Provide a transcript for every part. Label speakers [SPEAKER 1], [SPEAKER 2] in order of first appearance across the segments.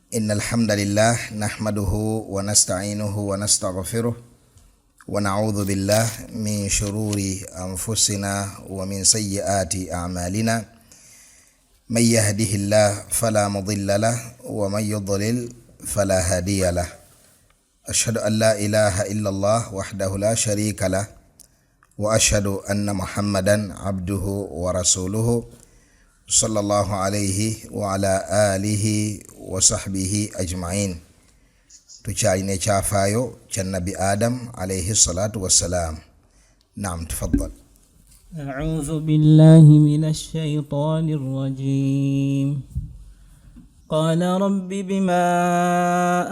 [SPEAKER 1] إن الحمد لله نحمده ونستعينه ونستغفره ونعوذ بالله من شرور أنفسنا ومن سيئات أعمالنا من يهده الله فلا مضل له ومن يضلل فلا هادي له أشهد أن لا إله إلا الله وحده لا شريك له وأشهد أن محمدا عبده ورسوله صلى الله عليه وعلى آله وصحبه أجمعين. تشارين شافايو كالنبي آدم عليه الصلاة والسلام. نعم تفضل.
[SPEAKER 2] أعوذ بالله من الشيطان الرجيم. قال رب بما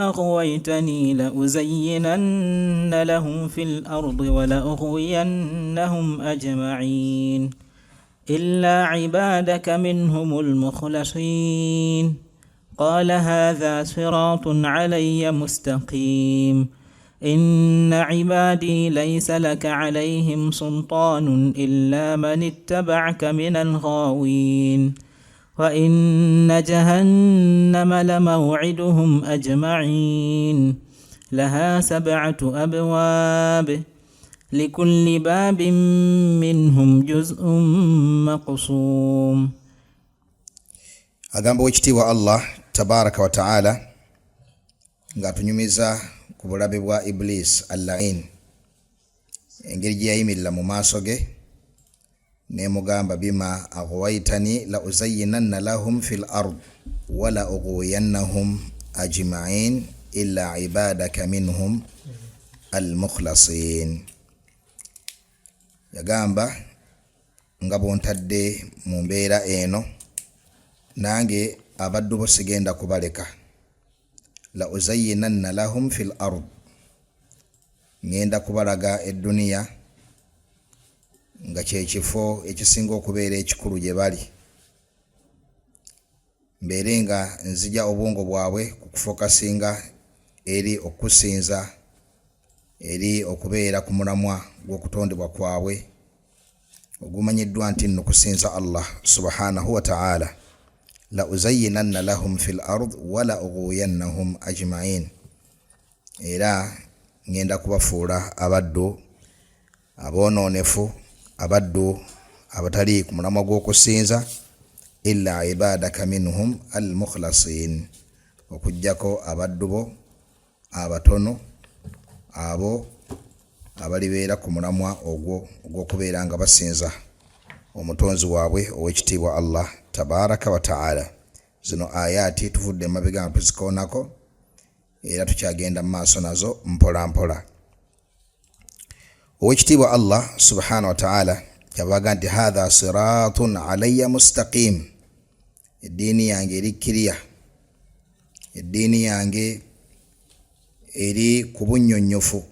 [SPEAKER 2] أغويتني لأزينن لهم في الأرض ولأغوينهم أجمعين إلا عبادك منهم المخلصين. قال هذا صراط علي مستقيم. إن عبادي ليس لك عليهم سلطان إلا من اتبعك من الغاوين وإن جهنم لموعدهم أجمعين لها 7 أبواب لكل باب منهم جزء مقسوم.
[SPEAKER 1] Agamba wekitiibwa Allah tabaraka wa ta'ala ng'atunyumiza ku bulabe bwa Iblis al-la'in, engeri gye yayimirira mu maaso ge nemugamba bima aghwaytani la uzayyinanna lahum fil ard wa la ughwiyannahum ajma'in illa ibadaka minhum al-mukhlasin. Yagamba nga bontadde mu mbeera eno nange abaddu bo sigenda kubaleka. La uzayyinanna lahum fil ard, ngenda kubalaga edduniya nga kyekifo ekisinga okubeera ekikulu gye bali, mbeere nga nzija obwongo bwabwe kukufokasinga eri okusinza, eri okubeera ku mulamwa gw'okutondebwa kwabwe ogumanyiddwa nti nno kusinza Allah subhanahu wa ta'ala. La uzayyinanna lahum fil ard wa la ughwiyannahum ajma'in, era ngenda kubafuula abaddu aboononefu, abaddu abatali ku mulamwa gw'okusinza, illa ibadaka minhum al-mukhlasin, okujjako abaddu bo abatono abo abalibeera ku mulamwa ogwo ogw'okubeera nga basinza omutonzi waabwe ow'ekitiibwa Allah tabaraka wa ta'ala. Zino ayati tuvudde emabega nga tuzikoonako era tukyagenda mu maaso nazo mpola mpola. Ow'ekitiibwa Allah subhanahu wa ta'ala yabaga nti hadha siratun alayya mustaqim, eddiini yange eri kiriya, eddiini yange eri ku bunnyonnyofu.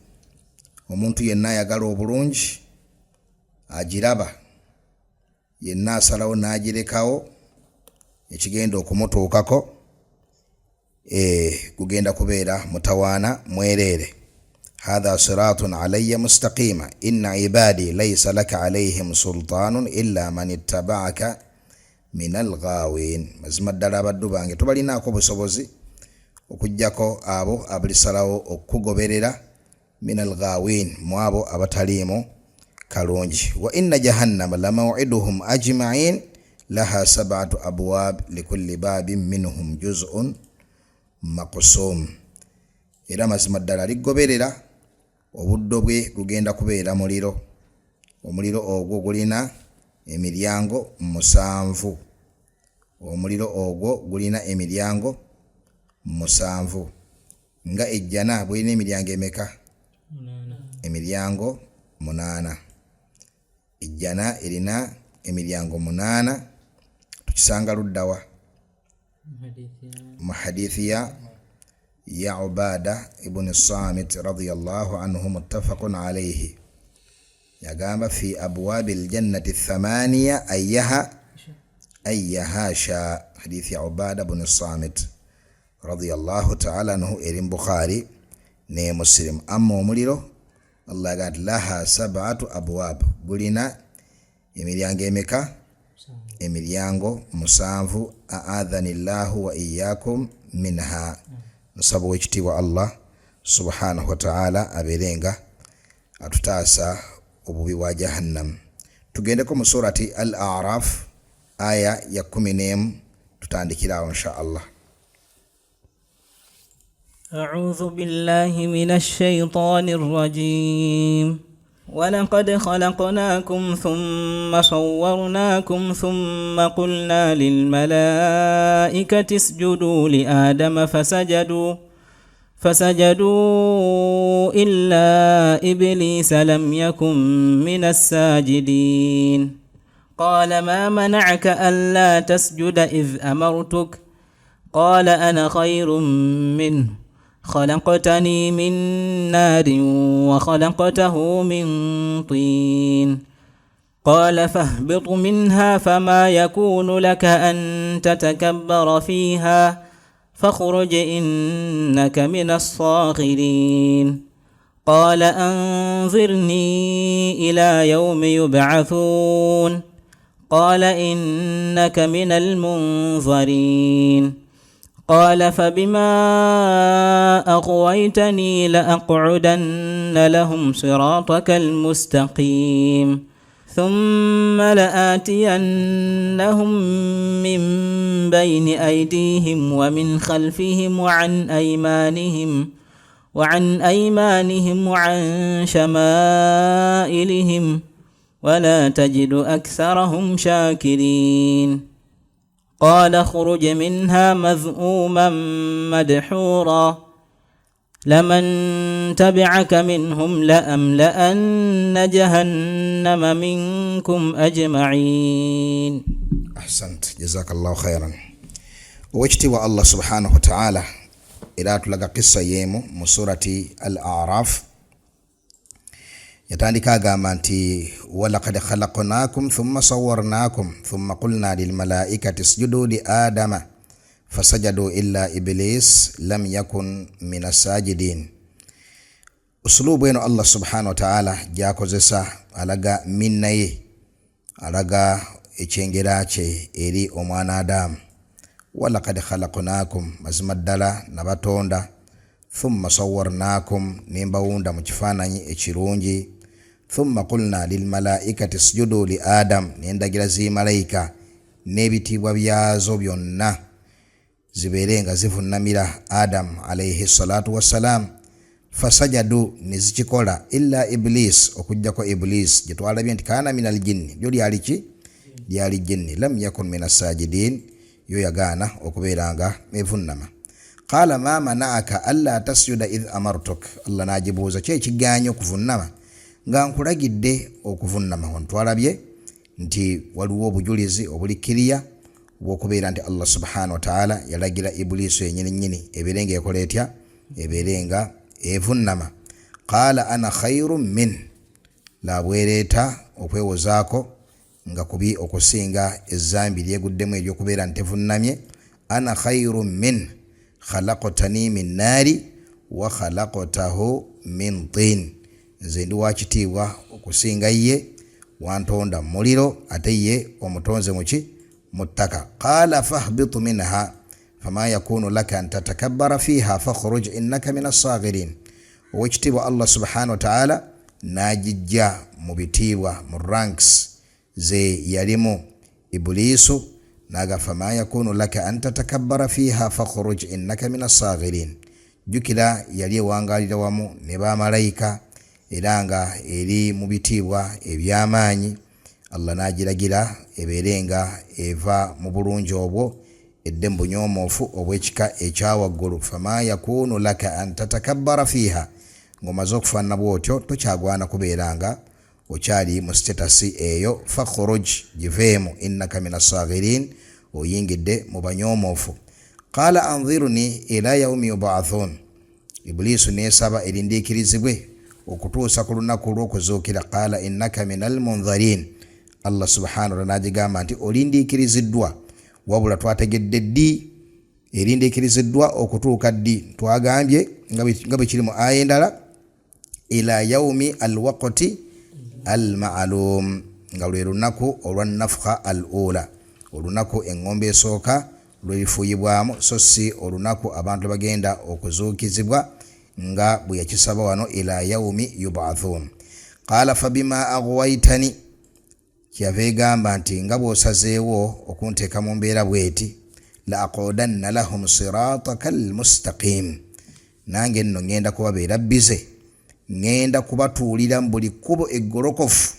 [SPEAKER 1] Omuntu yenna ayagala obulungi agiraba, yenna asalawo n'agirekawo ekigenda okumutuukako gugenda kubeera mutawaana mwereere. Hadha siratun alayya mustaqima inna ibadi laysa laka alayhim sultanun illa man ittaba'aka min al-ghawin. Mazima ddala abaddu bange tobalinaako busobozi okujjako abo abalisalawo okugoberera min al-ghawin, mu abo abataliimu kalungi. Wa inna jahannama la maw'iduhum ajma'in laha 7 abwab likulli babin minhum juz'un maqsum. Era mazima ddala ligoberera obuddo bwe gugenda kubeera muliro. Omuliro ogwo gulina emiryango 7. Omuliro ogwo gulina emiryango 7. Nga ejjana bwelina emiryango emeka? Emiryango 8. Ejjana erina emiryango 8. Tukisanga luddawa? Mu hadithi ya Ubada ibn Samit radiyallahu anhu muttafaqun alayhi. Yagamba fi abwabil jannati 8 ayyaha sha. Hadithi ya Ubada ibn Samit radiyallahu ta'ala anhu eri mu Bukhari ne Muslim. Amma omuliro Allah yagamba laha 7 abwab, gulina emiryango emeka? Emiryango 7. Aadhanillahu wa iyyakum minha. Nsaba wekitiibwa Allah subhanahu wa ta'ala aberenga atutaasa obubi bwa jahannam. Tugendeko mu surati Al-A'raf aya ya 11 tutandikirawo insha Allah.
[SPEAKER 2] أعوذ بالله من الشيطان الرجيم ولقد خلقناكم ثم صورناكم ثم قلنا للملائكة اسجدوا لآدم فسجدوا إلا إبليس لم يكن من الساجدين قال ما منعك ألا تسجد إذ أمرتك قال أنا خير منه خلقتني من نار وخلقته من طين قال فاهبط منها فما يكون لك أن تتكبر فيها فاخرج إنك من الصاغرين قال أنظرني إلى يوم يبعثون قال إنك من المنظرين قال فبما أغويتني لأقعدن لهم صراطك المستقيم ثم لآتينهم من بين أيديهم ومن خلفهم وعن أيمانهم وعن شمائلهم ولا تجد أكثرهم شاكرين قال اخرج منها مذءوما مدحورا لمن تبعك منهم لأملأن جهنم منكم أجمعين.
[SPEAKER 1] أحسنت جزاك الله خيرا. وجتي الله سبحانه وتعالى إلى تلقى قصة يمو من سورة الأعراف yatandika agamba nti walaqad khalaqnakum thumma sawwarnakum thumma qulna lil malaikati isjudu li adama fasajadu illa iblis lam yakun minas sajidin. Uslubu eno Allah subhanahu wa ta'ala jakozesa alaga minnaye alaga ekyengera kye eri omwana Adamu. Walaqad khalaqnakum mazimaddala nabatonda thumma sawwarnakum nimbawunda mu kifaananyi ekirungi thumma qulna lil malaikati isjudu li Adam nendagira zi malaika nebitibwa byazo byonna ziberenga zivunnamira Adam alayhi salatu wassalam fasajadu nizikikola illa iblis okujjako iblis jetwalabye nti kana minal jinni byo lyali jinni lam yakun minas sajidin yo yagana okuberanga mevunnama. Qala ma mana'aka alla tasjuda idh amartuk. Allah najibuza kye kiganyo okuvunnama nga nkulagidde okuvunnama. Ontwalabye nti waliwo obujulizi obulikiriya bw'okubeera nti Allah subhanahu wa ta'ala yalagira Iblisu yennyini eberenga ekola etya eberenga evunnama. Qala ana khayrun min, labwereeta okwewozaako nga kubi okusinga ezzambi lyeguddemu ery'okubeera nti evunnamye. Ana khayrun min khalaqtani min nari wa khalaqtahu min tin. Nze ndi wakitiibwa okusinga ye, wantonda muliro ate ye omutonze muki mu ttaka. Qala fahbit minha fama yakunu laka an tatakabbara fiha fakhruj innaka min as-saghirin. Owekitiibwa Allah subhanahu wa ta'ala najijja mu bitiibwa mu ranks ze yalimu Iblisu naga fama yakunu laka an tatakabbara fiha fakhruj innaka min as-saghirin. Jukira yali ewangalira wamu ne bamalayika era nga eri mu bitiibwa ebyamaanyi. Allah nagiragira eberenga eva mu bulungi obwo edde mu bunyomoofu obw'ekika ekyawaggulu. Fama yakunu laka an tatakabbara fiha, ng'omaze okufaanana bw'otyo tokyagwana kubeeranga okyali mu sitatasi eyo. Fakhruj, giveemu, innaka min as-saghirin, oyingidde mu banyomoofu. Qala anzirni ila yawmi yub'athun. Iblisu neesaba erindiikirizibwe okutuusa ku lunaku lw'okuzuukira. Qala innaka minal munzarin. Allah subhanahu wa ta'ala n'agigamba nti olindiikiriziddwa, wabula twategedde ddi erindiikiriziddwa okutuuka ddi. Twagambye nga bwe kiri mu aya endala, ila yawmi alwaqti alma'lum, nga lwe lunaku olwa nafukha al-ula, olunaku eŋŋombe esooka lwefuyibwamu so si olunaku abantu bagenda okuzuukizibwa nga bwe yakisaba wano ila yaumi yub'athun. Qala fabima aghwaytani, kyava egamba nti nga bw'osazeewo okunteeka mu mbeera bweti, la aqudanna lahum sirataka almustaqim, nange nno ngenda kubabeera bize, ngenda kubatuulira mu buli kkubo eggolokofu,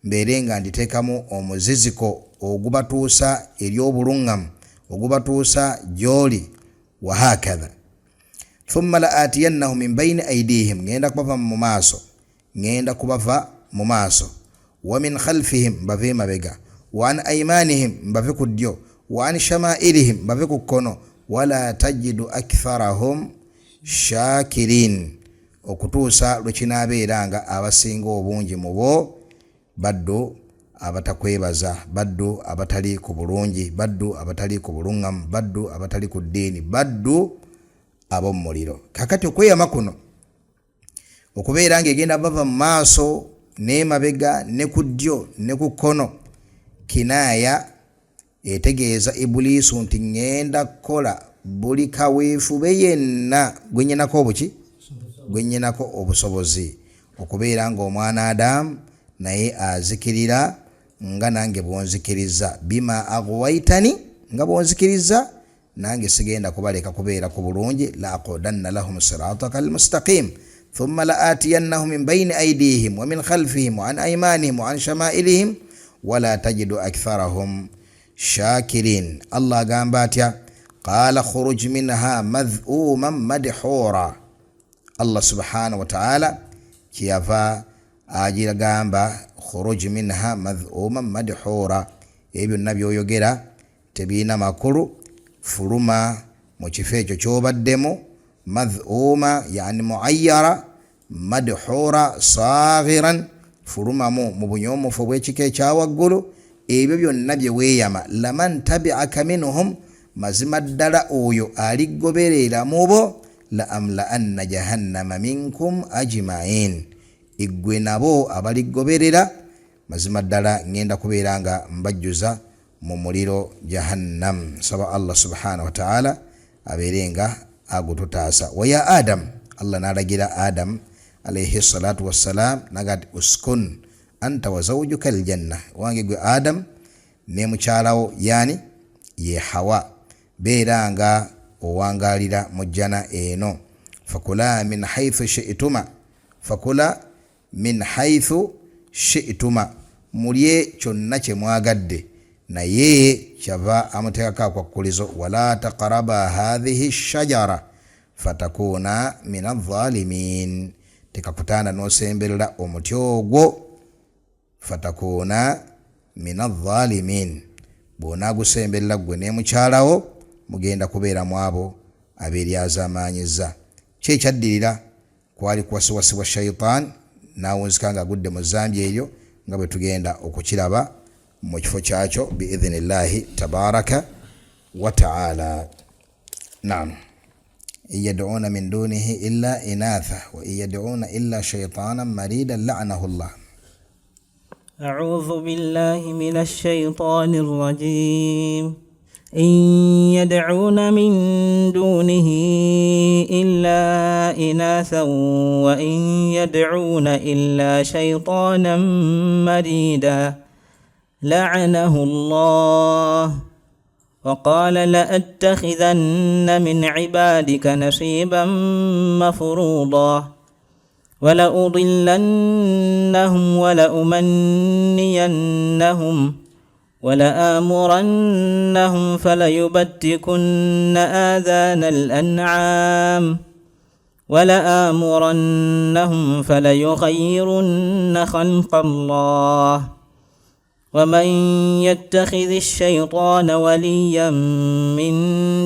[SPEAKER 1] mbeere nga nditeekamu omuziziko ogubatuusa eri obuluŋŋamu, ogubatuusa gy'oli, wa hakadha. Thumma la atiyannahum min bayni aydihim, ngenda kubava mu maaso, ngenda kubava mu maaso, wa min khalfihim, mbave mabega, wa an aymanihim, mbave ku ddyo, wa an shamailihim, mbave ku kkono, wala tajidu aktharahum shakirin, okutuusa lwe kinaabeeranga abasinga obungi mu bo baddu abatakwebaza, baddu abatali ku bulungi, baddu abatali ku buluŋŋamu, baddu abatali ku ddiini, baddu ab'omu muliro. Kakati okweyama kuno okubeera ng'egenda bava mu maaso n'emabega ne ku ddyo ne ku kkono, kinaaya etegeeza Ibuliisu nti ngenda kukola buli kaweefube yenna gwe nnyinako obusobozi, okubeera ng'omwana Adamu naye azikirira nga nange bw'onzikiriza. Bima aghwaytani, nga bw'onzikiriza nange sigenda kubaleka kubeera ku bulungi. La aqudanna lahum sirataka almustaqim thumma la atiyannahum min bayni aydihim wa min khalfihim wa an aymanihim wa an shamailihim wala tajidu aktharahum shakirin. Allah agamba atya, qala khuruj minha madhuman madhura. Allah subhanahu wa ta'ala kyava agiragamba khuruj minha madhuman madhura, ebyo byonna byoyogera tebiina makulu, fuluma mu kifo ekyo kyobaddemu. Madhuma yani muayyara, madhura saghiran, fulumamu mu bunyoomufu bw'ekika ekyawaggulu. Ebyo byonna bye weeyama, laman tabi'aka minhum, mazima ddala oyo aligoberera mu bo, la amla anna jahannama minkum ajma'in, igwe nabo abaligoberera mazima ddala ngenda kubeera nga mbajjuza mu muliro jahannam. Saba Allah subhanahu wa ta'ala abeere nga agututaasa. Wa ya Adam, Allah n'alagira Adam alayhi salatu wassalam nagati uskun anta wa zawjuka aljanna, wange gwe Adam ne mukyalawo yani ye Hawa, beera nga owangalira mu jjana eno. Fakula min haythu shi'tuma, fakula min haythu shi'tuma, mulye kyonna kye mwagadde, naye kyava amuteekako akwakkulizo, wala taqaraba hadhihi shajara fatakuna min adh-dhalimin, tekakutanda n'osemberera omuti ogwo, fatakuna min adh-dhalimin, bw'onaagusemberera gwe ne mukyalawo mugenda kubeera mu abo abeeryazaamaanyiza. Ki ekyaddirira? Kwali kuwasiwasibwa shaitaan, naawunzika nga agudde mu zambi eryo, nga bwe tugenda okukiraba mu kifo kyakyo biidhnillahi tabaraka wa ta'ala. Naam. Yad'una min dunihi illa inatha wa yad'una illa shaytanan maridan la'anahu Allah.
[SPEAKER 2] أعوذ بالله من الشيطان الرجيم. إن يدعون من دونه إلا إناثا وإن يدعون إلا شيطانا مريدا لعنه الله وقال لأتخذن من عبادك نصيبا مفروضا ولأضلنهم ولأمنينهم ولآمرنهم فليبتكن آذان الأنعام ولآمرنهم فليغيرن خلق الله ومن يتخذ الشيطان وليا من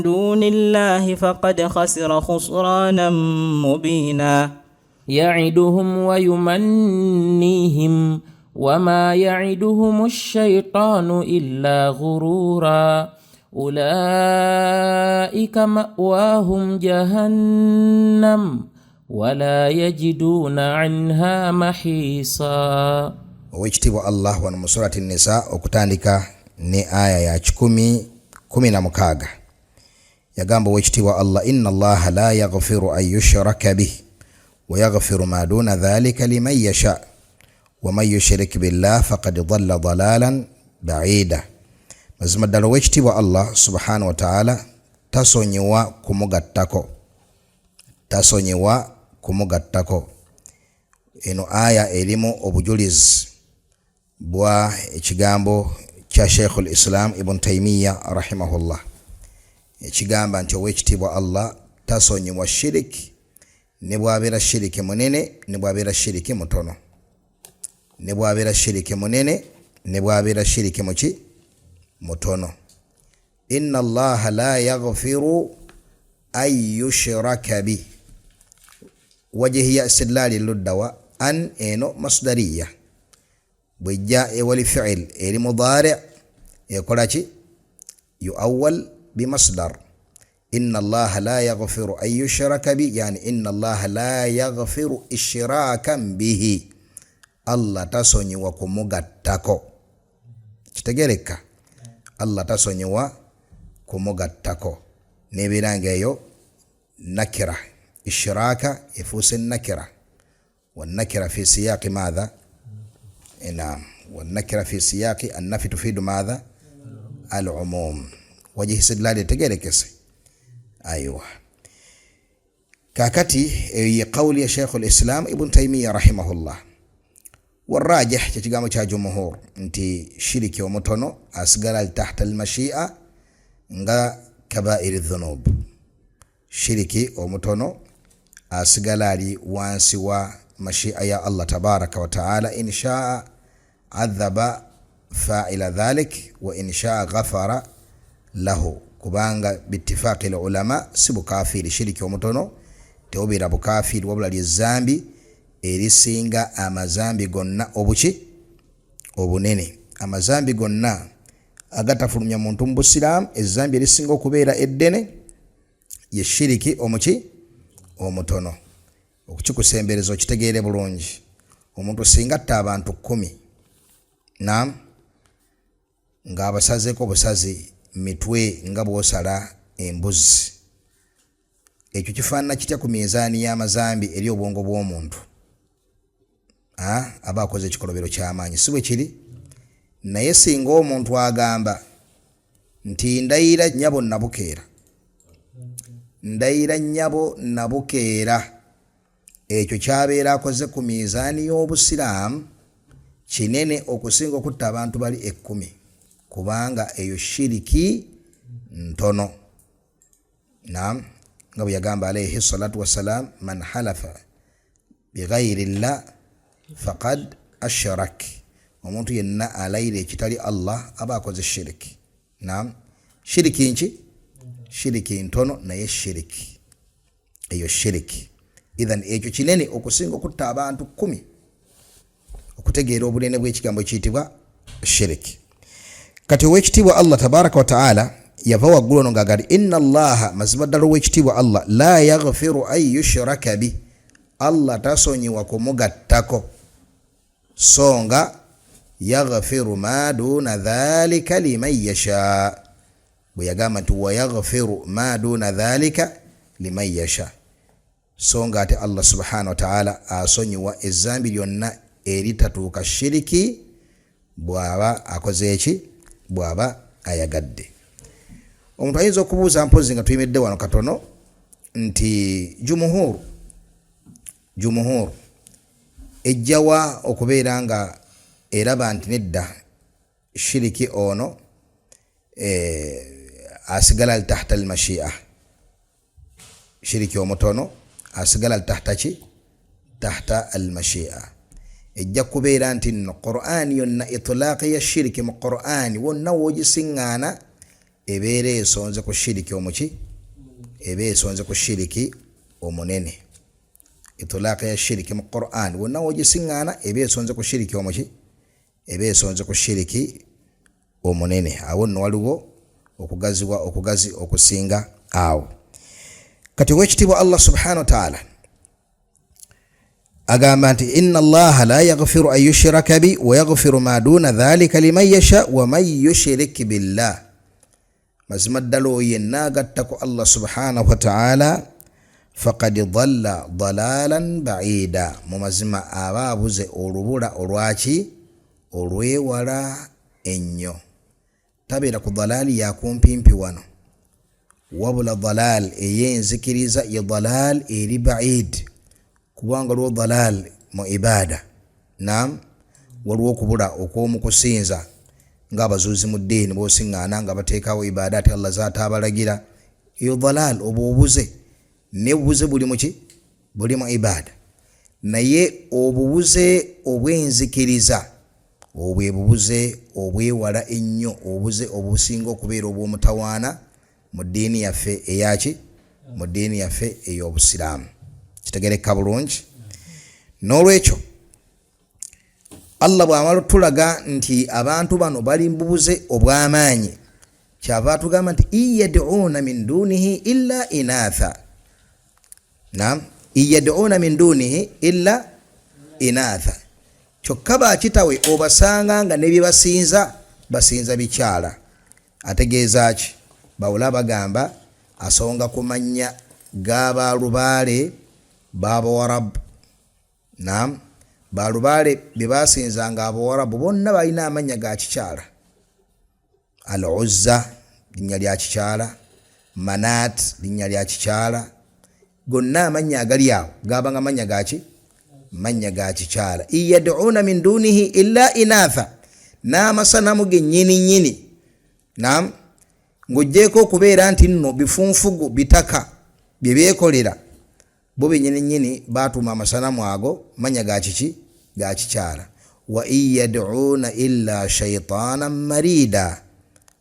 [SPEAKER 2] دون الله فقد خسر خسرانا مبينا
[SPEAKER 3] يعدهم ويمنيهم وما يعدهم الشيطان إلا غرورا أولئك مأواهم جهنم ولا يجدون عنها محيصا.
[SPEAKER 1] Owekitiibwa Allah wano mu surati Nisa okutandika ne aya ya 10:16 yagamba wekitiibwa Allah inna allaha la yaghfiru an yushraka bih wa yaghfiru ma duna dhalika liman yasha wa man yushrik billah faqad dhalla dhalalan ba'ida. Mazima ddala wekitiibwa Allah subhanahu wa ta'ala tasonyiwa kumugattako. Eno aya erimu obujulizi bwa ekigambo kya Sheikhul Islam Ibn Taymiyyah rahimahullah ekigamba nti owekitiibwa Allah tasonyiwa shiriki ne bwabeera shiriki munene ne bwabeera shiriki mutono, ne bwabeera shiriki munene ne bwabeera shiriki mutono. Inna allaha la yaghfiru an yushraka bi wajhiya istidlali luddawa an eno masdariya bwejja ewali fi'il eri mudari' ekola ki yuawwal bi masdar. Inna allaha la yaghfiru an yushraka bi yani inna allaha la yaghfiru ishrakan bihi, Allah tasonyiwa kumugattako. Kitegereka, Allah tasonyiwa kumugattako. Nebeeranga eyo nakira, ishraka efuuse nakira, والنكرة في سياق ماذا؟ نعم، والنكرة في سياق النفي تفيد ماذا؟ العموم. وجه استدلال تجركس. أيوه. كاكتي قول يا شيخ الإسلام ابن تيمية رحمه الله. والراجح تجمع جمهور انتي شركي ومتنو أسقال تحت المشيئة nga كبائر الذنوب. شركي ومتنو أسقال وانسي مشيئة يا الله تبارك وتعالى إن شاء عذب فاعل ذلك وإن شاء غفر له. كبانغا باتفاق العلماء سبو كافير شركي ومتنو teobera bukafiri wabula lyezambi erisinga amazambi gonna obuki obunene. Amazambi gonna agatafulumya muntu mu Busiraamu, ezambi erisinga okubeera eddene ye shiriki omuki omutono. Okukikusembereza okitegeere bulungi. Omuntu singa atta abantu 10 naam nga abasazeko obusazi mitwe nga bwosala embuzi, ekyo kifaanana kitya ku mizaani y'amazambi eri obwongo bw'omuntu aba akoze ekikolobero ky'amaanyi? Si bwe kiri? Naye singa omuntu agamba nti ndayira nnyabo nabukeera, ekyo kyabeera akoze ku mizaani y'Obusiraamu kinene okusinga okutta abantu bali 10, kubanga eyo shiriki ntono. Naam, nga bwe yagamba alayhi salatu wassalam, man halafa bighayri llah faqad ashrak, omuntu yenna alayira ekitali Allah aba akoze shiriki. Naam, shiriki nki? Shiriki ntono naye shiriki, eyo shiriki. Idhan ekyo kinene okusinga okutta abantu 10, okutegeera obunene bw'ekigambo kiyitibwa shiriki. Kati owekitiibwa Allah tabaraka wa ta'ala yava waggulu ono ng'agamba inna allaha, mazima ddala owekitiibwa Allah, la yaghfiru an yushraka bi, Allah tasonyiwa kumugattako, so nga yaghfiru ma duna dhalika liman yasha. Bwe yagamba nti wa yaghfiru ma duna dhalika liman yasha, so nga ate Allah subhanahu wa ta'ala asonyiwa ezambi lyonna eritatuuka shiriki bw'aba akoze eki? Bw'aba ayagadde. Omuntu ayinza okubuuza mpozi nga tuyimidde wano katono nti jumuhur ejjawa okubeera nga eraba nti nedda shiriki ono asigala li tahta al-mashi'a, shiriki omutono asigala li tahta ki? Tahta al-mashi'a. Ejja kubeera nti nno Qur'ani yonna itlaaqi ya shiriki mu Qur'ani wonna wogisiŋŋaana ebeera esonze ku shiriki omuki? Eba esonze ku shiriki omunene. Itlaaqi ya shiriki mu Qur'ani wonna wogisiŋŋaana eba esonze ku shiriki omuki? Eba esonze ku shiriki omunene. Awo nno waliwo okugazi okusinga awo. Kati wekitiibwa Allah subhanahu wa ta'ala agamba nti inna allaha la yaghfiru an yushraka bi wa yaghfiru ma duna dhalika liman yasha wa man yushrik billah. mazima ddala oyo yenna agattako Allah subhanahu wa ta'ala faqad dhalla dalalan ba'ida, mu mazima aba abuze olubula olwaki olwewala ennyo. Tabeera ku dalaali yakumpimpi wano, wabula dalal eyenzikiriza ye dalal eri ba'id, kubanga lwo dalal mu ibada nam waliwo okubula okw'omu kusinza ng'abazuuzi mu ddiini b'osiŋŋaana nga bateekawo ibadaati Allah z'ataabalagira. Eyo dalal oba obuze, ne bubuze buli muki buli mu ibada, naye obubuze obw'enzikiriza obwe bubuze obwewala ennyo, obuze obusinga okubeera obw'omutawaana mu ddiini yaffe eyaki mu ddiini yaffe ey'Obusiraamu. Kitegerekka bulungi. N'olwekyo Allah bw'amala tulaga nti abantu bano bali mbubuze obw'amaanyi, kyava atugamba nti iyad'una min dunihi illa inatha. Naam, iyad'una min dunihi illa inatha. Kyokka bakitawe obasanga nga ne bye basinza bikyala. Ategeeza ki? Bawula bagamba asonga ku mannya g'abalubaale b'Abawarabu. Naam, balubaale bye basinzanga Abawarabu bonna balina amannya ga kikyala. Al-Uzza linnya lya kikyala, Manat linnya lya kikyala, gonna amannya agali awo gabanga mannya gaki mannya ga kikyala. Iyad'una min dunihi illa inatha, n'amasanamu ge nnyini. Naam, ng'oggyeko okubeera nti nno bifunfugu bitaka bye beekolera, bo bennyini baatuuma amasanamu ago mannya ga kiki ga kikyala. Wa iyad'una illa shaytanan marida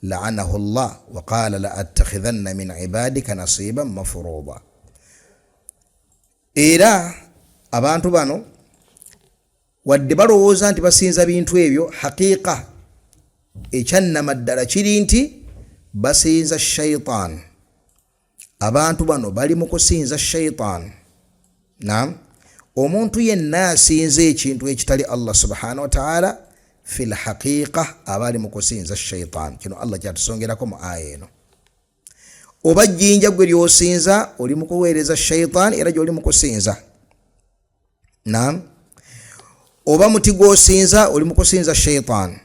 [SPEAKER 1] la'anahu Allah wa qala la attakhidhanna min ibadika nasiban mafruḍa. Era abantu bano wadde balowooza nti basinza bintu ebyo, haqiiqa ekyannama ddala kiri nti basinza shaytaan. Abantu bano bali mu kusinza shaytaan. Naam, omuntu yenna asinza ekintu ekitali Allah subhanahu wa ta'ala fil haqiiqa aba ali mu kusinza shaytaan. Kino Allah kyatusongerako mu aya eno. Oba jjinja gwe lyosinza oli mu kuweereza shaytaan era gy'oli mu kusinza. Naam, oba muti gw'osinza oli mu kusinza shaytaan,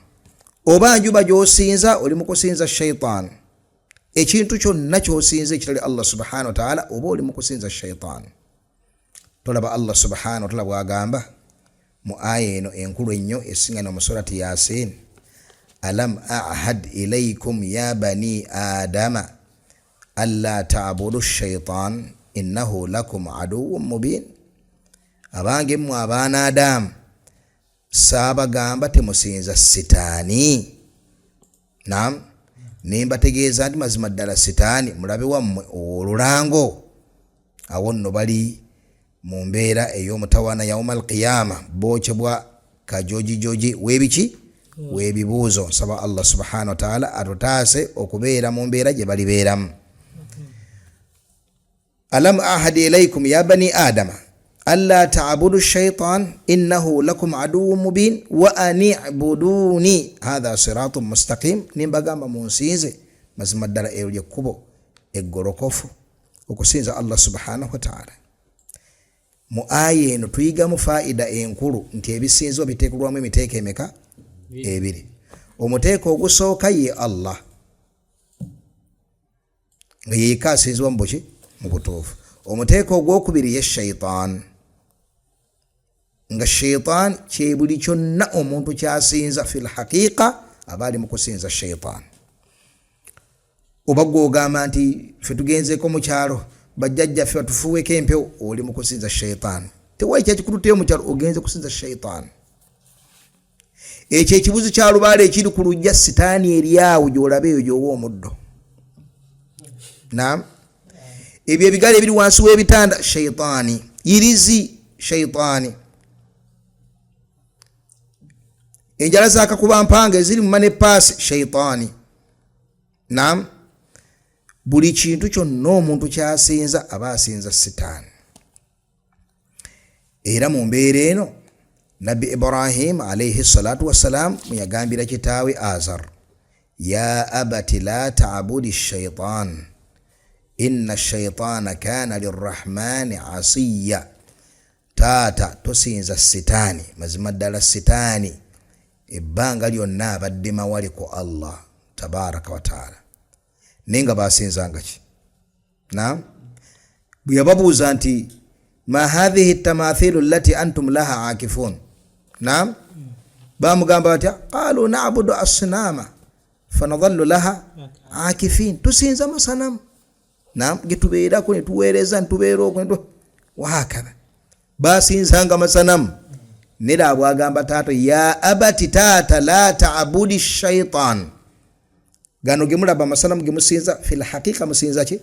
[SPEAKER 1] oba njuba gy'osinza oli mu kusinza shaytaan. Ekintu kyonna ky'osinza ekitali Allah subhanahu wa ta'ala oba oli mu kusinza shaytaan. Tolaba Allah subhanahu wa ta'ala bw'agamba mu aya eno enkulu ennyo esingana mu surati Yasin, alam a'had ilaykum ya bani adama alla ta'budu shaytan innahu lakum aduwwun mubin. Abange mmwe abaana Adamu saabagamba temusinza sitaani. Naam, nembategeeza nti mazima ddala sitaani mulabe wammwe olulango. Awo nno bali mu mbeera ey'omutawaana yawmal qiyama, bookyebwa kajojijoji w'ebiki w'ebibuuzo. Nsaba Allah subhanahu wa ta'ala atutaase okubeera mu mbeera gye balibeeramu. Alam ahad ilaykum ya bani adama alla ta'budu shaytan innahu lakum aduwwun mubin wa ani'buduni hadha siratun mustaqim. Nimbagamba munsinze mazima ddala eryo ly'ekkubo eggolokofu okusinza Allah subhanahu wa ta'ala. Mu aya eno tuyigamu faida enkulu nti ebisinzo biteekulwamu emiteeko emeka? Ebiri. Omuteeko ogusooka ye Allah, nga yeka asinzibwa mu buki mu butuufu. Omuteeko ogwokubiri ye shaytaan, nga shaytaan kye buli kyonna omuntu kyasinza fil haqiiqa aba ali mu kusinza shaytaan. Oba gw'ogamba nti ffe tugenzeeko mu kyalo bajjajjaffe batufuuweko empewo, oli mu kusinza shaytaan. Tewali kyakikututteyo mu kyalo, ogenze kusinza shaytaan. Ekyo ekibuzi kya lubaale ekiri ku lujja sitaani eri awo gy'olaba eyo gy'owa omuddo. Naam, ebyo ebigale ebiri wansi w'ebitanda shaytaani, irizi shaytaani, enjala zaakakuba mpanga eziri mu manepaasi shaytaani. Naam, buli kintu kyonna omuntu kyasinza aba asinza sitaani. Era mu mbeera eno Nabbi Ibrahim alayhi salatu wassalam muyagambira kitaawe Azar ya abati la ta'budi shaitan inna shaitana kana lirrahmani asiya. Taata tosinza sitaani, mazima ddala sitaani ebbanga lyonna abadde mawali ku Allah tabaraka wa taala. Nenga basinzanga ki? Naam, bwe yababuuza nti ma hadhihi tamathilu allati antum laha akifun, naam, bamugamba batya? Qalu na'budu asnama fanadhallu laha akifin. Tusinza masanamu, naam, getubeerako ne tuweereza ne tubeera okwo wahakadha. Basinzanga masanamu. Nera bwagamba taata ya abati taata la ta'budi shaitan. Gano gemulaba masanamu gemusinza fil haqiqa musinza ki?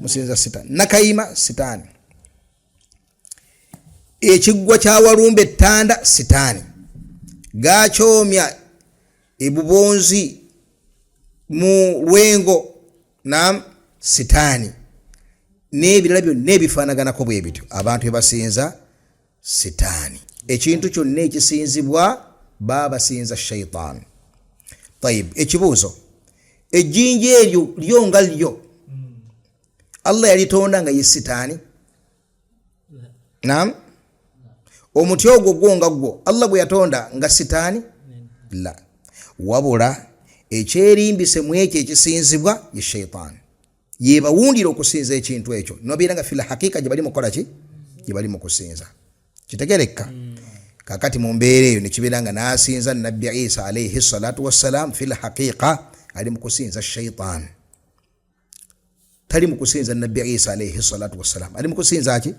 [SPEAKER 1] Musinza sitaani. Nakayima sitaani. Ekigwa kya walumbe ttanda sitaani. Gakyomya ebubonzi mu lwengo, naam, sitaani. N'ebirala byonna ebifaanaganako bwe bityo abantu ebasinza sitaani. Ekintu kyonna ekisinzibwa babasinza shaitan. Tayib, ekibuuzo, ejjinja eryo lyo nga lyo Allah yalitonda nga ye sitaani? Naam, omuti ogwo gwo nga gwo Allah bwe yatonda nga sitaani? La, wabula ekyerimbise mu ekyo ekisinzibwa ye shaitan. Ye bawundira okusinza ekintu ekyo nobeera nga fil haqiqa gye bali mukola ki? Gye bali mukusinza. Kitegereka? Kakati mu mbeera eyo ne kibeera nga n'asinza Nabbi Isa alayhi salatu wassalam, fil haqiqa ali mukusinza shaitan. Tali mukusinza Nabbi Isa alayhi salatu wassalam, ali mukusinza ki?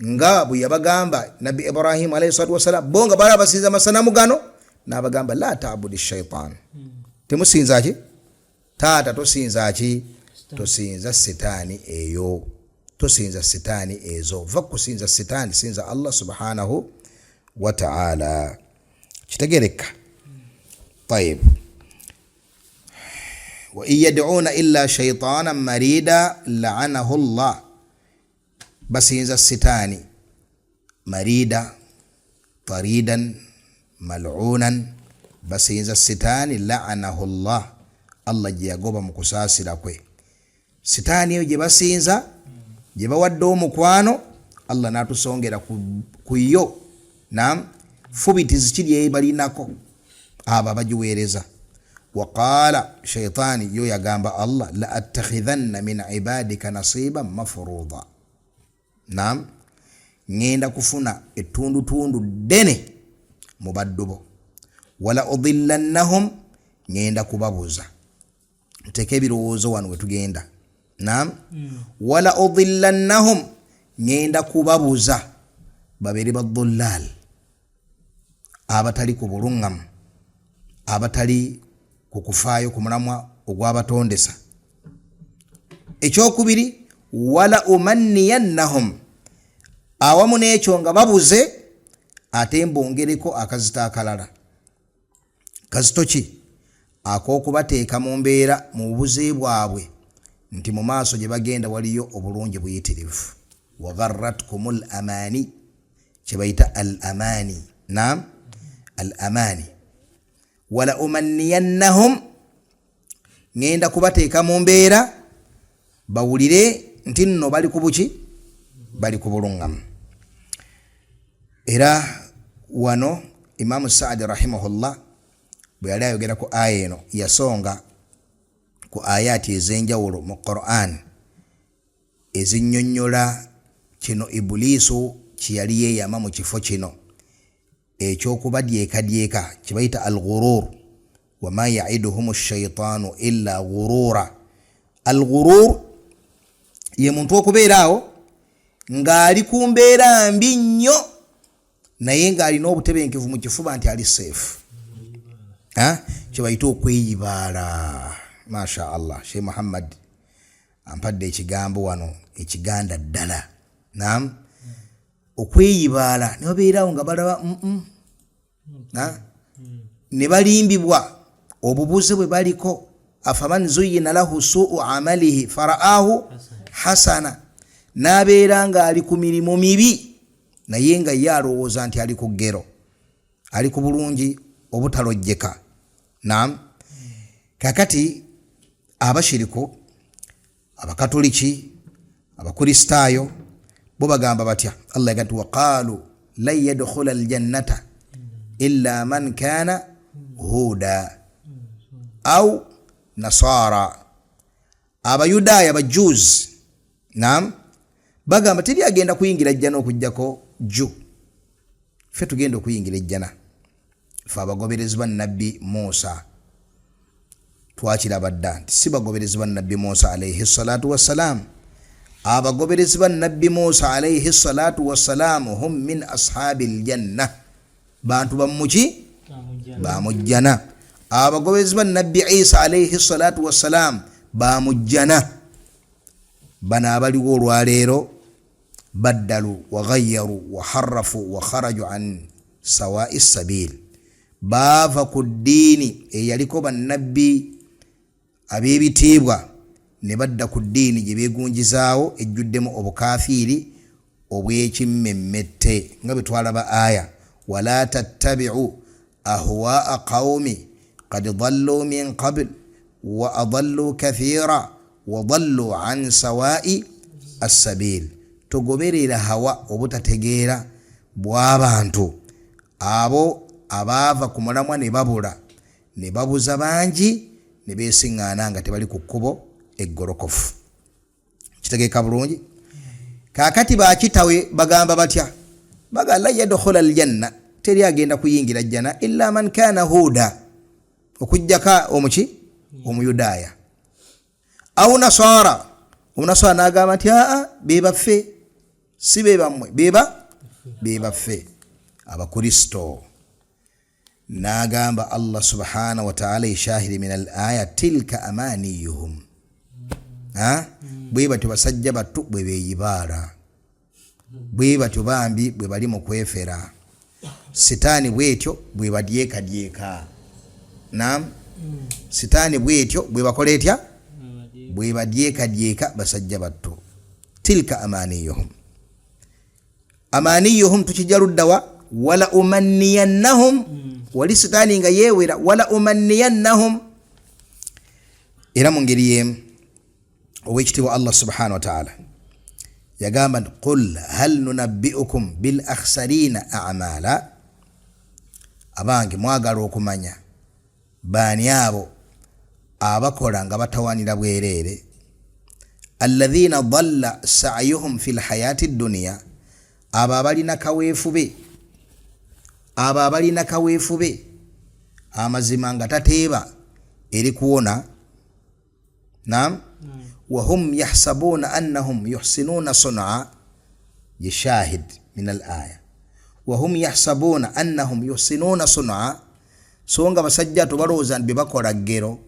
[SPEAKER 1] Nga bwe yabagamba Nabbi Ibrahim alayhi salatu wassalam, bonga bala basinza masanamu gano, n'abagamba la ta'budi shaitan. Temusinza ki? Taata tosinza ki? Tosinza sitaani eyo. Tosinza sitaani ezo. Va kusinza sitaani, sinza Allah subhanahu wa ta'ala. Kitegereka? Tayib. Wa iyad'una illa shaytanan marida la'anahu Allah. Basinza sitaani marida, taridan, mal'unan. Basinza sitaani la'anahu Allah. Allah gye yagoba mu kusaasira kwe. Sitaani eyo gye basinza, gye bawadde omukwano, Allah n'atusongera ku yo. Naam, fubitizi kiri ebalinako abo abagiweereza. Waqaala shaitaani yo yagamba Allah la attakhidhanna min ibadika nasiban mafruuda. Naam, ngenda kufuna ettundutundu ddene mu baddu bo. Wala udillannahum, ngenda kubabuza. Muteke ebirowoozo wano we tugenda. Naam, wala udillannahum, ngenda kubabuza babiri baddulal, abatali ku bulungamu, abatali ku kufaayo ku mulamwa ogw'abatondesa. Ekyokubiri, wala umanniyannahum, awamu n'ekyo nga babuze ate mbongereko akazito akalala. Kazito ki? Ak'okubateeka mu mbeera mu bubuze bwabwe nti mu maaso gye bagenda waliyo obulungi buyitirivu. Wa gharratkumul amani, kye bayita al amani. Naam, al amani. Wala umanniyannahum, ngenda kubateeka mu mbeera bawulire nti nno bali ku buki? Bali ku bulungamu. Era wano Imam Saadi rahimahullah bwe yali ayogera ku aya eno yasonga ku ayati ez'enjawulo mu Qur'an ezinnyonnyola kino Ibuliisu kye yali yeeyama mu kifo kino ekyokubadyekadyeka kye bayita al-ghurur. Wa ma ya'iduhumu shaitaanu illa ghurura. Al-ghurur ye muntu okubeeraawo ng'ali ku mbeera mbi nnyo naye ng'alina obutebenkevu mu kifuba nti ali safe. Kye bayita okweyibaala. Masha Allah, Sheikh Muhammad ampadde ekigambo wano ekiganda ddala. Naam, okweyibaala ne babeerawo nga balaba ne balimbibwa obubuze bwe baliko. Afaman zuyyina lahu su'u amalihi faraahu hasana, n'abeera nga ali ku mirimu mibi naye nga ye alowooza nti ali ku ggero, ali ku bulungi obutalojjeka. Naam, kakati abashiriku abakatoliki abakristaayo bo bagamba batya Allah yagati waqalu la yadkhula aljannata illa man kana huda au nasara abayudaaya bajuz naam bagamba teri agenda kuyingira ejjana okujjako ju fe tugenda okuyingira ejjana fe abagoberezi ba nabbi Musa twakiraba dda nti si bagoberezi ba nabbi Musa alayhi salatu wassalam abagoberezi ba nabbi Musa alayhi salatu wassalam hum min ashabil janna bantu bamuki bamujjana abagoberezi ba nabbi Isa alayhi salatu wassalam bamujjana bana abaliwo olwaleero baddalu wa ghayyaru wa harrafu wa kharaju an sawa'i sabil baava ku ddiini eyaliko bannabbi ab'ebitiibwa ne badda ku ddiini gye beegunjizaawo ejjuddemu obukafiiri obw'ekimmemmette nga bwe twalaba aya wala tattabi'u ahwaa'a qawmi qad dallu min qabl wa adallu kathira wa dallu an sawa'i as-sabil togoberera hawa obutategeera bw'abantu abo abaava ku mulamwa ne babula ne babuza bangi ne beesiŋŋaana nga tebali ku kkubo eggolokofu. Kitegeeka bulungi? Kaakati baakitawe bagamba batya? Bagamba la yadkhula aljanna, teri agenda kuyingira jjana illa man kana huda, okujjaka omuki omuyudaaya au nasara. Omunasara n'agamba nti be baffe si be bammwe, be baffe abakristo. N'agamba Allah subhanahu wa ta'ala ishahiri min al-aya tilka amaniyuhum. Bwe batyo basajja battu bwe beeyibaala, bwe batyo bambi bwe bali mu kwefera, sitaani bwetyo bwe badyekadyeka. Naam, sitaani bwetyo bwe bakola etya, bwe badyekadyeka basajja battu. Tilka amaniyuhum. Amaniyuhum tukijaluddawa wala umanniyannahum, wali sitaani nga yeewera wala umanniyannahum. Era mu ngeri y'emu ow'ekitiibwa Allah subhanahu wa ta'ala yagamba nti qul hal nunabbi'ukum bil akhsarina a'mala. Abange mwagala okumanya baani abo abakola nga batawanira bwereere, alladhina dhalla sa'yuhum fil hayati dunya, abo abalina kaweefube, abo abalina kaweefube amazima nga tateeba eri kuwona. Naam, wa hum yahsabuna annahum yuhsinuna sun'a, yashahid min al-aya wa hum yahsabuna annahum yuhsinuna sun'a. So nga basajja to balowooza nti bakola ggero,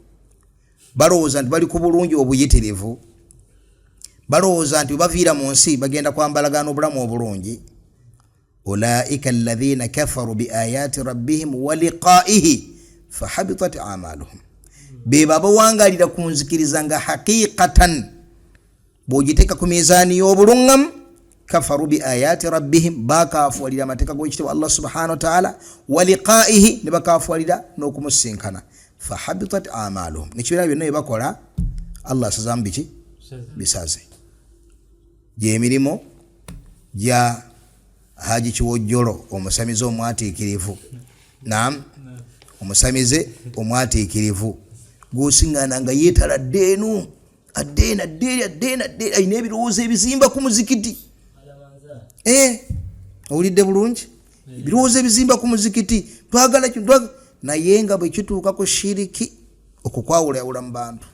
[SPEAKER 1] balowooza nti bali ku bulungi obuyitirivu, balowooza nti baviira mu nsi bagenda kwambalagana obulamu obulungi. Ulaika alladhina kafaru bi ayati rabbihim wa liqa'ihi fahabitat a'maluhum. Be babawangalira ku nzikiriza nga haqiqatan bw'ogiteeka ku mizaani y'obulungamu, kafaru bi ayati rabbihim, bakaafuwalira amateeka g'ekitiibwa Allah subhanahu wa ta'ala, wa liqa'ihi, ne bakaafuwalira n'okumusinkana. Fahabitat a'maluhum, nekibiina byonna bye bakola Allah asazaamu biki? Bisaze. Gy'emirimu gya Haji Kiwojjolo omusamize omwatiikirivu. Naam, omusamize omwatiikirivu gw'osiŋŋaana nga yeetaladde eno addeena ayina ebirowoozo ebizimba ku muzikiti. Owulidde bulungi? Ebirowoozo ebizimba ku muzikiti, twagala kino, naye nga bwe kituuka ku shiriki okukwawulayawula mu bantu.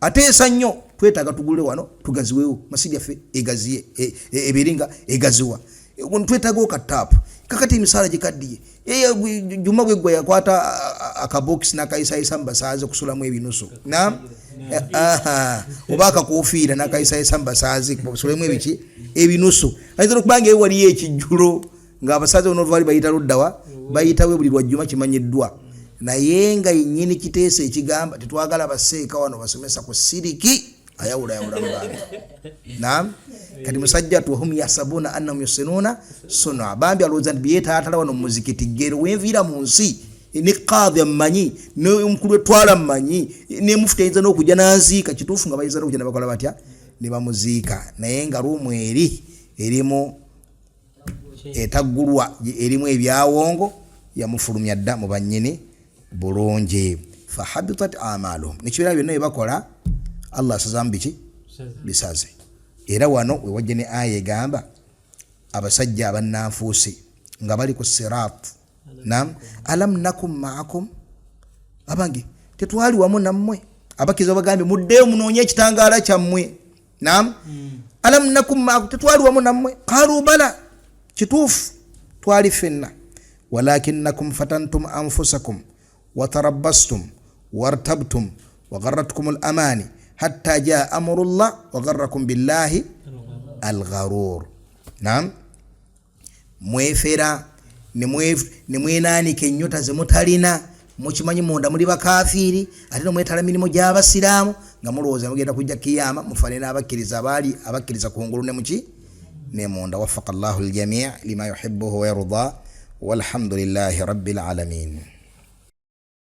[SPEAKER 1] Ateesa nnyo, twetaaga tugule wano tugaziwewo, masidi yaffe egaziye eberinga egaziwa, twetaaga okataapu kakati emisaala gikaddiye. Juma bwe gwe yakwata akabokisi n'akayisayisa mu basaazi okusulamu ebinusu. Naam, oba akakofiira n'akayisayisa mu basaazi okusulamu ebiki ebinusu. Ayinza okubanga eyo waliyo ekijjulo ng'abasaazi onovaali bayita luddawa, bayitawe buli lwajjuma kimanyiddwa. Naye nga yennyini kiteesa ekigamba tetwagala baseeka wano basomesa ku siriki, ayawulayawula mu bantu. Naam, kati musajja tu hum yasabuna annahum yusinuna sun'a, bambi alowooza nti byeetaatala wano mu muzikiti ggero wenviira mu nsi
[SPEAKER 4] ne qadhi amanyi ne omukulu etwala amanyi ne mufti ayinza n'okujja n'aziika kituufu nga bayinza n'okujja ne bakola batya ne bamuziika naye nga ruumu erimu etaggulwa erimu ebyawongo yamufulumya dda mu bannyini bulungi fahabitat amaluhum nekibeera byonna byebakola Allah asazamu biki bisaze era wano wewajja ne aya egamba abasajja abannanfuusi nga bali ku sirat nam alam nakum ma'akum abange tetwali wamu nammwe abakiza bagambye muddeyo munoonye ekitangaala kyammwe nam alam nakum ma'akum tetwali wamu nammwe qalu bala kituufu twali fenna walakinnakum fatantum anfusakum watarabbastum wartabtum wagharratkum al-amani hatta jaa amrullah wagharrakum billahi al-gharur nam mwefera nemwenaanika ennyota zemutalina mukimanyi munda muli bakafiri ate nomwetala mirimu gy'abasiraamu nga mulowooza mugenda kujja kiyama mufaane n'abakkiriza abakkiriza kungulu ne muki ne munda wafaqa Allahu al-jamii' lima yuhibbuhu wa yarda walhamdulillahi rabbil alamin.